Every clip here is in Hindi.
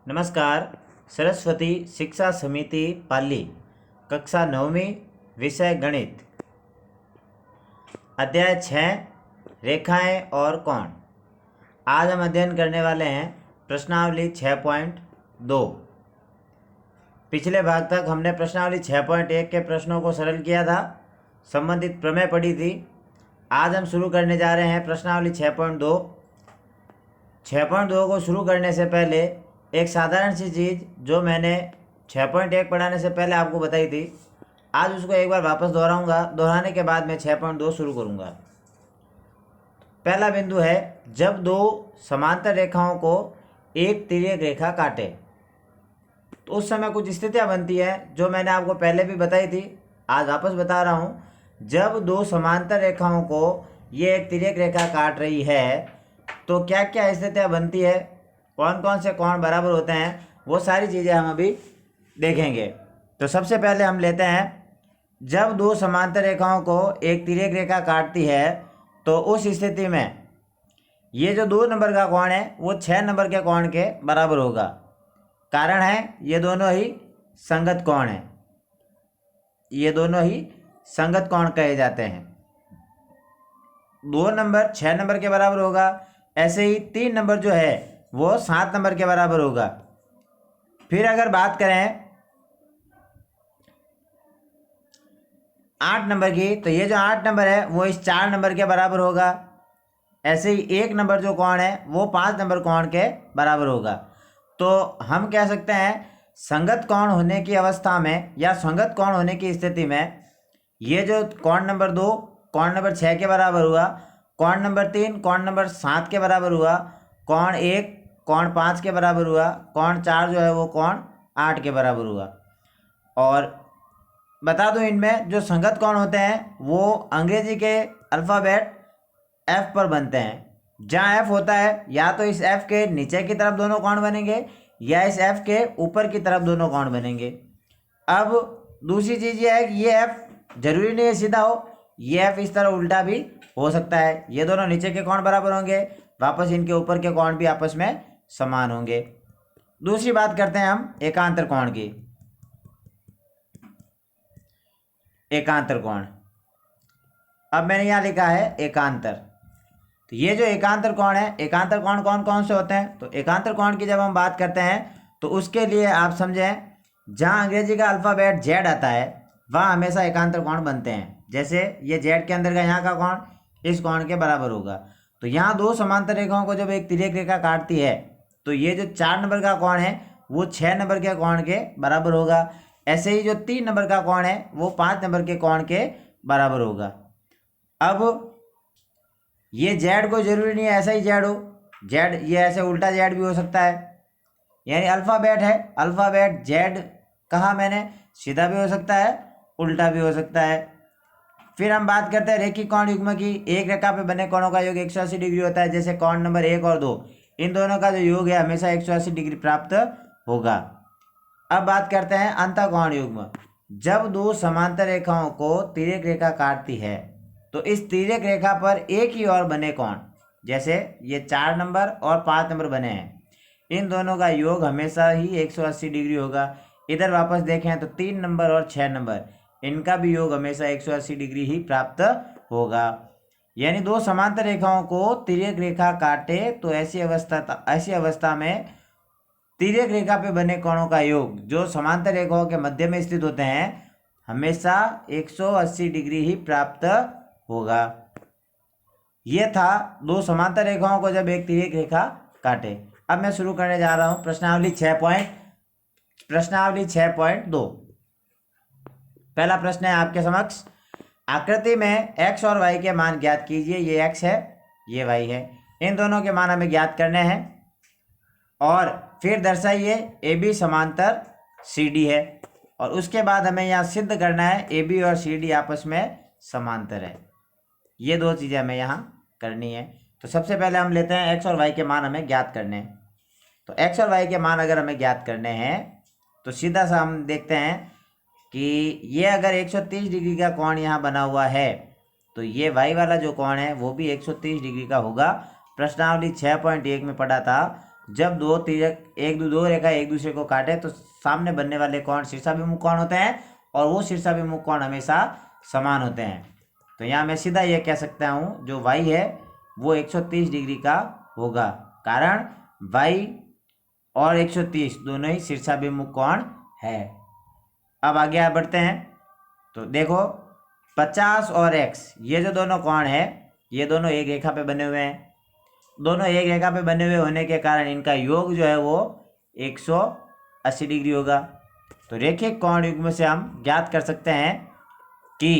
नमस्कार। सरस्वती शिक्षा समिति पाली कक्षा 9वीं विषय गणित अध्याय 6 रेखाएं और कोण। आज हम अध्ययन करने वाले हैं प्रश्नावली 6.2। पिछले भाग तक हमने प्रश्नावली 6.1 के प्रश्नों को सरल किया था, संबंधित प्रमेय पढ़ी थी। आज हम शुरू करने जा रहे हैं प्रश्नावली 6.2। 6.2 को शुरू करने से पहले एक साधारण सी चीज़ जो मैंने 6.1 पढ़ाने से पहले आपको बताई थी, आज उसको एक बार वापस दोहराऊंगा। दोहराने के बाद मैं 6.2 शुरू करूंगा। पहला बिंदु है, जब दो समांतर रेखाओं को एक तिर्यक रेखा काटे तो उस समय कुछ स्थितियां बनती हैं जो मैंने आपको पहले भी बताई थी, आज वापस बता रहा हूं। जब दो समांतर रेखाओं को ये एक तिर्यक रेखा काट रही है तो क्या क्या स्थितियां बनती है, कौन कौन से कोण बराबर होते हैं, वो सारी चीज़ें हम अभी देखेंगे। तो सबसे पहले हम लेते हैं, जब दो समांतर रेखाओं को एक तिर्यक रेखा काटती है तो उस स्थिति में ये जो 2 नंबर का कोण है वो 6 नंबर के कोण के बराबर होगा। कारण है ये दोनों ही संगत कोण हैं, ये दोनों ही संगत कोण कहे जाते हैं। 2 नंबर 6 नंबर के बराबर होगा, ऐसे ही 3 नंबर जो है वो 7 नंबर के बराबर होगा। फिर अगर बात करें 8 नंबर की, तो ये जो 8 नंबर है वो इस 4 नंबर के बराबर होगा। ऐसे ही 1 नंबर जो कोण है वो 5 नंबर कोण के बराबर होगा। तो हम कह सकते हैं संगत कोण होने की अवस्था में या संगत कोण होने की स्थिति में ये जो कोण नंबर 2 कोण नंबर 6 के बराबर हुआ, कोण नंबर 3 कोण नंबर 7 के बराबर हुआ, कोण 1 कोण 5 के बराबर हुआ, कोण 4 जो है वो कोण 8 के बराबर हुआ। और बता दूं, इनमें जो संगत कोण होते हैं वो अंग्रेजी के अल्फ़ाबेट एफ पर बनते हैं। जहाँ एफ होता है या तो इस एफ के नीचे की तरफ दोनों कोण बनेंगे या इस एफ के ऊपर की तरफ दोनों कोण बनेंगे। अब दूसरी चीज़ ये है कि ये एफ जरूरी नहीं है सीधा हो, ये एफ इस तरह उल्टा भी हो सकता है। ये दोनों नीचे के कोण बराबर होंगे, वापस इनके ऊपर के कोण भी आपस में समान होंगे। दूसरी बात करते हैं हम एकांतर कोण की। एकांतर कोण, अब मैंने यहाँ लिखा है एकांतर। तो ये जो एकांतर कोण है, एकांतर कोण कौन कौन से होते हैं? तो एकांतर कोण की जब हम बात करते हैं तो उसके लिए आप समझें, जहाँ अंग्रेजी का अल्फ़ाबेट जेड आता है वहाँ हमेशा एकांतर कोण बनते हैं। जैसे ये जेड के अंदर का यहाँ का कोण इस कोण के बराबर होगा। तो यहाँ दो समांतर रेखाओं को जब एक तिर्यक रेखा काटती है तो ये जो 4 नंबर का कोण है वो 6 नंबर के कोण के बराबर होगा। ऐसे ही जो 3 नंबर का कोण है वो 5 नंबर के कोण के बराबर होगा। अब ये जेड को जरूरी नहीं है ऐसा ही जेड हो, जेड ये ऐसे उल्टा जेड भी हो सकता है। यानी अल्फ़ाबेट है, अल्फ़ाबेट जेड कहा मैंने, सीधा भी हो सकता है उल्टा भी हो सकता है। फिर हम बात करते हैं रेखिक कोण युग्म की। एक रेखा पे बने कोणों का योग 180 डिग्री होता है। जैसे कोण नंबर 1 और 2, इन दोनों का जो योग है हमेशा 180 डिग्री प्राप्त होगा। अब बात करते हैं अंतःकोण युग्म। जब दो समांतर रेखाओं को तिर्यक रेखा काटती है तो इस तिर्यक रेखा पर एक ही और बने कोण, जैसे ये 4 नंबर और 5 नंबर बने हैं, इन दोनों का योग हमेशा ही 180 डिग्री होगा। इधर वापस देखें तो 3 नंबर और 6 नंबर, इनका भी योग हमेशा 180 डिग्री ही प्राप्त होगा। यानी दो समांतर रेखाओं को तिर्यक रेखा काटे तो ऐसी अवस्था में तिर्यक रेखा पे बने कोणों का योग जो समांतर रेखाओं के मध्य में स्थित होते हैं हमेशा 180 डिग्री ही प्राप्त होगा। यह था दो समांतर रेखाओं को जब एक तिर्यक रेखा काटे। अब मैं शुरू करने जा रहा हूं प्रश्नावली 6.2। पहला प्रश्न है आपके समक्ष, आकृति में x और y के मान ज्ञात कीजिए। ये x है, ये y है, इन दोनों के मान हमें ज्ञात करने हैं। और फिर दर्शाइए AB समांतर CD है, और उसके बाद हमें यहाँ सिद्ध करना है AB और CD आपस में समांतर है। ये दो चीज़ें हमें यहाँ करनी है। तो सबसे पहले हम लेते हैं x और y के मान हमें ज्ञात करने हैं। तो x और y के मान अगर हमें ज्ञात करने हैं तो सीधा सा हम देखते हैं कि ये अगर 130 डिग्री का कोण यहाँ बना हुआ है तो ये y वाला जो कोण है वो भी 130 डिग्री का होगा। प्रश्नावली 6.1 में पढ़ा था, जब दो रेखा एक दूसरे को काटे तो सामने बनने वाले कोण शीर्षाभिमुख कोण होते हैं और वो शीर्षाभिमुख कोण हमेशा समान होते हैं। तो यहाँ मैं सीधा ये कह सकता हूँ जो y है वो 130 डिग्री का होगा, कारण y और 130 दोनों ही शीर्षाभिमुख कोण है। अब आगे बढ़ते हैं। तो देखो 50 और x ये जो दोनों कोण है ये दोनों एक रेखा पे बने हुए हैं। दोनों एक रेखा पे बने हुए होने के कारण इनका योग जो है वो 180 डिग्री होगा। तो रेखिक कोण युग्म से हम ज्ञात कर सकते हैं कि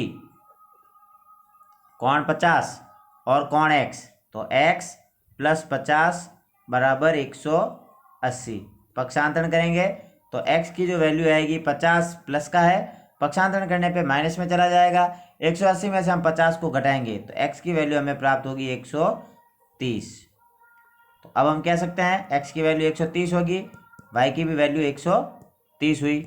कोण 50 और कोण x, तो x प्लस 50 बराबर 180। पक्षांतरण करेंगे तो x की जो वैल्यू आएगी 50 प्लस का है, पक्षांतरण करने पे माइनस में चला जाएगा। 180 में से हम 50 को घटाएंगे तो x की वैल्यू हमें प्राप्त होगी 130। तो अब हम कह सकते हैं x की वैल्यू 130 होगी, y की भी वैल्यू 130 हुई।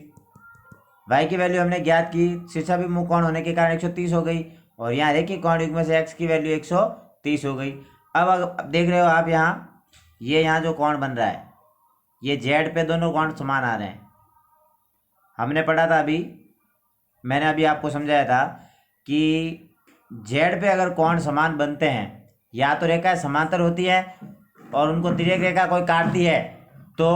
y की वैल्यू हमने ज्ञात की, शीर्षाभिमुख कोण होने के कारण 130 हो गई और यहाँ रेखिक कोण युग्म से x की वैल्यू 130 हो गई। अब देख रहे हो आप यहाँ जो कोण बन रहा है ये z पे दोनों कोण समान आ रहे हैं। हमने पढ़ा था मैंने अभी आपको समझाया था कि z पे अगर कोण समान बनते हैं या तो रेखा समांतर होती है और उनको तिर्यक रेखा कोई काटती है तो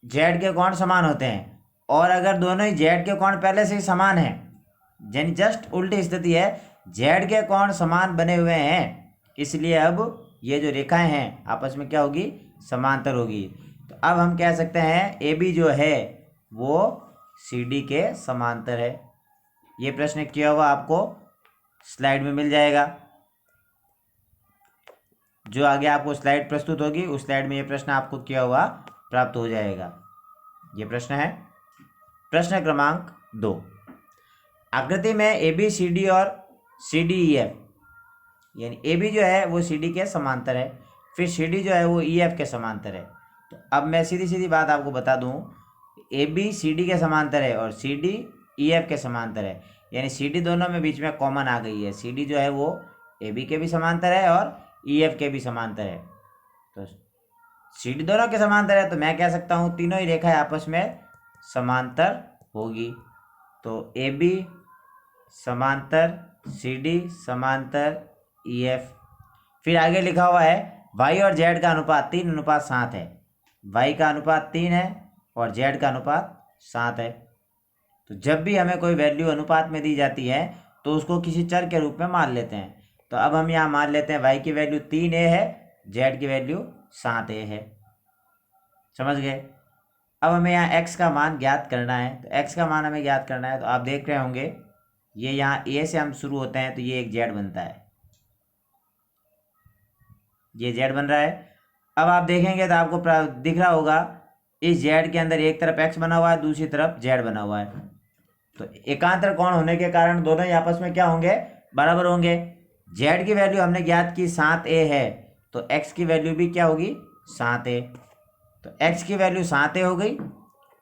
z के कोण समान होते हैं, और अगर दोनों ही z के कोण पहले से ही समान है, यानी जस्ट उल्टी स्थिति है, z के कोण समान बने हुए हैं, इसलिए अब ये जो रेखाएं हैं आपस में क्या होगी, समांतर होगी। तो अब हम कह सकते हैं AB जो है वो CD के समांतर है। ये प्रश्न किया हुआ आपको स्लाइड में मिल जाएगा, जो आगे आपको स्लाइड प्रस्तुत होगी उस स्लाइड में ये प्रश्न आपको किया हुआ प्राप्त हो जाएगा। ये प्रश्न है प्रश्न क्रमांक 2। आकृति में ABCD और CDEF, यानी AB जो है वो CD के समांतर है, फिर CD जो है वो EF के समांतर है। तो अब मैं सीधी सीधी बात आपको बता दूं, AB CD के समांतर है और CD EF के समांतर है, यानी CD दोनों में बीच में कॉमन आ गई है। CD जो है वो AB के भी समांतर है और EF के भी समांतर है। तो CD दोनों के समांतर है तो मैं कह सकता हूँ तीनों ही रेखाएं आपस में समांतर होगी। तो AB समांतर CD समांतर EF। फिर आगे लिखा हुआ है y और z का अनुपात 3:7 है। y का अनुपात 3 है और z का अनुपात 7 है। तो जब भी हमें कोई वैल्यू अनुपात में दी जाती है तो उसको किसी चर के रूप में मान लेते हैं। तो अब हम यहाँ मान लेते हैं y की वैल्यू 3a है, z की वैल्यू 7a है। समझ गए। अब हमें यहाँ x का मान ज्ञात करना है। तो x का मान हमें ज्ञात करना है, तो आप देख रहे होंगे ये यहाँ a से हम शुरू होते हैं तो ये एक z बनता है, ये z बन रहा है। अब आप देखेंगे तो आपको दिख रहा होगा इस z के अंदर एक तरफ x बना हुआ है, दूसरी तरफ z बना हुआ है। तो एकांतर कोण होने के कारण दोनों ही आपस में क्या होंगे, बराबर होंगे। z की वैल्यू हमने ज्ञात की 7a है तो x की वैल्यू भी क्या होगी, 7a। तो x की वैल्यू 7a हो गई,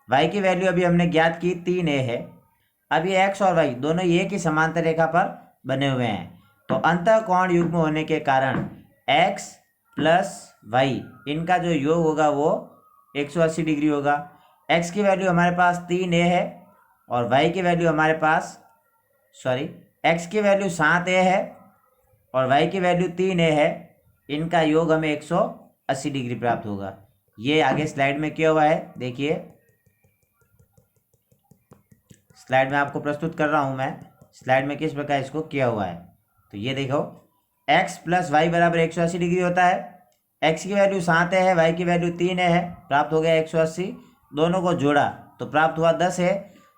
y की वैल्यू अभी हमने ज्ञात की 3a है। अब ये x और y दोनों एक ही समांतर रेखा पर बने हुए हैं, तो अंतः कोण युग्म होने के कारण x प्लस y इनका जो योग होगा वो 180 डिग्री होगा। x की वैल्यू हमारे पास 3a है और y की वैल्यू हमारे पास x की वैल्यू 7a है और y की वैल्यू 3a है। इनका योग हमें 180 डिग्री प्राप्त होगा। ये आगे स्लाइड में किया हुआ है, देखिए स्लाइड में आपको प्रस्तुत कर रहा हूँ मैं, स्लाइड में किस प्रकार इसको किया हुआ है। तो ये देखो x प्लस वाई बराबर 180 डिग्री होता है। x की वैल्यू 7 है, y की वैल्यू 3 है, प्राप्त हो गया 180। दोनों को जोड़ा तो प्राप्त हुआ 10 है,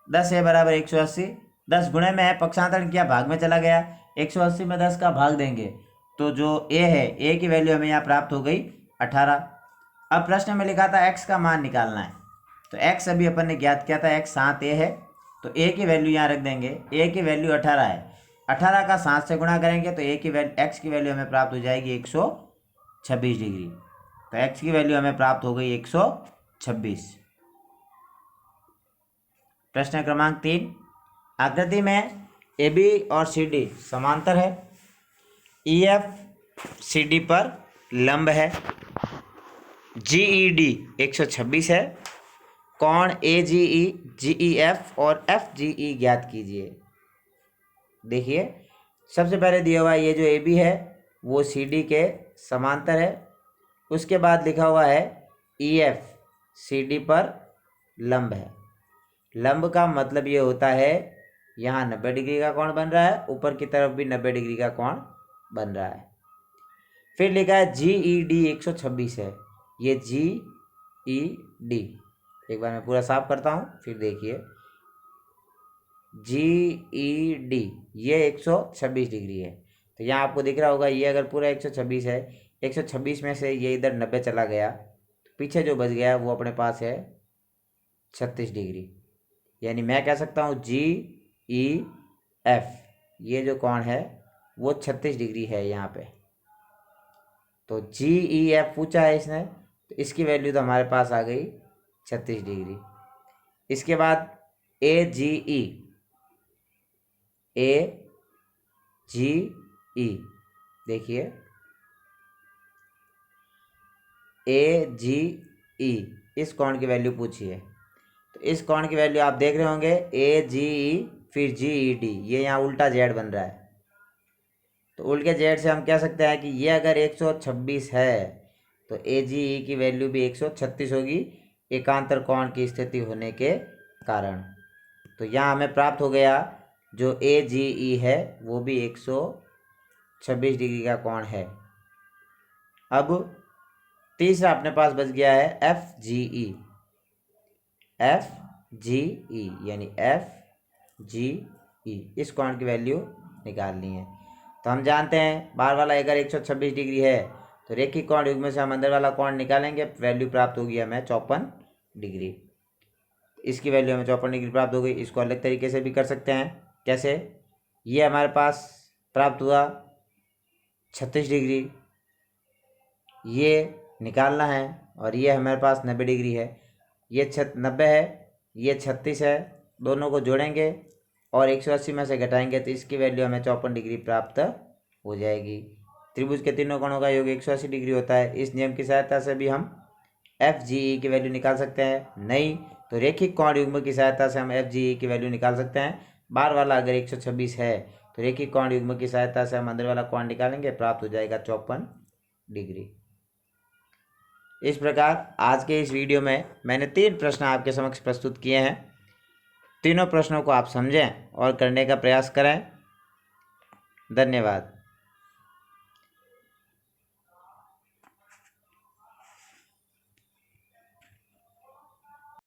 10 है बराबर 180। 10 गुणे में है, पक्षांतरण किया, भाग में चला गया। 180 में 10 का भाग देंगे तो जो a है, a की वैल्यू हमें यहाँ प्राप्त हो गई 18। अब प्रश्न में लिखा था x का मान निकालना है, तो x अभी अपन ने ज्ञात किया था, x 7a है तो a की वैल्यू यहाँ रख देंगे। a की वैल्यू 18 है, 18 का 7 से गुणा करेंगे तो x की वैल्यू हमें प्राप्त हो जाएगी 126 डिग्री। तो x की वैल्यू हमें प्राप्त हो गई 126। प्रश्न क्रमांक 3, आकृति में AB और CD समांतर है, EF CD पर लंब है। GED 126 है। कोण AGE, GEF और FGE ज्ञात कीजिए। देखिए सबसे पहले दिया हुआ ये जो AB है वो CD के समांतर है। उसके बाद लिखा हुआ है EF CD पर लंब है। लंब का मतलब ये होता है यहाँ 90 डिग्री का कोण बन रहा है, ऊपर की तरफ भी 90 डिग्री का कोण बन रहा है। फिर लिखा है GED 126 है, ये GED एक बार मैं पूरा साफ करता हूँ फिर देखिए। GED ये 126 डिग्री है। तो यहाँ आपको दिख रहा होगा ये अगर पूरा 126 है, 126 में से ये इधर 90 चला गया तो पीछे जो बच गया वो अपने पास है 36 डिग्री। यानी मैं कह सकता हूँ GEF ये जो कोण है वो 36 डिग्री है यहाँ पे। तो GEF पूछा है इसने, तो इसकी वैल्यू तो हमारे पास आ गई 36 डिग्री। इसके बाद AGE देखिए AGE इस कोण की वैल्यू पूछी है। तो इस कोण की वैल्यू आप देख रहे होंगे AGE फिर GED, ये यहाँ उल्टा Z बन रहा है। तो उल्टे Z से हम कह सकते हैं कि ये अगर 126 है तो AGE की वैल्यू भी 136 होगी एकांतर कोण की स्थिति होने के कारण। तो यहाँ हमें प्राप्त हो गया जो AGE है वो भी 126 डिग्री का कोण है। अब तीसरा अपने पास बच गया है FGE यानी FGE इस कोण की वैल्यू निकालनी है। तो हम जानते हैं बाहर वाला अगर 126 डिग्री है तो रेखिक कोण युग्म से हम अंदर वाला कोण निकालेंगे, वैल्यू प्राप्त होगी हमें 54 डिग्री। इसकी वैल्यू हमें 54 डिग्री प्राप्त हो गई। इसको अलग तरीके से भी कर सकते हैं। कैसे? ये हमारे पास प्राप्त हुआ 36 डिग्री, ये निकालना है और ये हमारे पास 90 डिग्री है। ये 90 है, ये 36 है, दोनों को जोड़ेंगे और 180 में से घटाएंगे तो इसकी वैल्यू हमें 54 डिग्री प्राप्त हो जाएगी। त्रिभुज के तीनों कोणों का योग 180 डिग्री होता है। इस नियम की सहायता से भी हम FGE की वैल्यू निकाल सकते हैं। नहीं तो रेखिक कोण युग्म की सहायता से हम FGE की वैल्यू निकाल सकते हैं। बाहर वाला अगर 126 है तो रेखिक कोण युग्म की सहायता से हम अंदर वाला कोण निकालेंगे, प्राप्त हो जाएगा 54 डिग्री। इस प्रकार आज के इस वीडियो में मैंने 3 प्रश्न आपके समक्ष प्रस्तुत किए हैं। तीनों प्रश्नों को आप समझें और करने का प्रयास करें। धन्यवाद।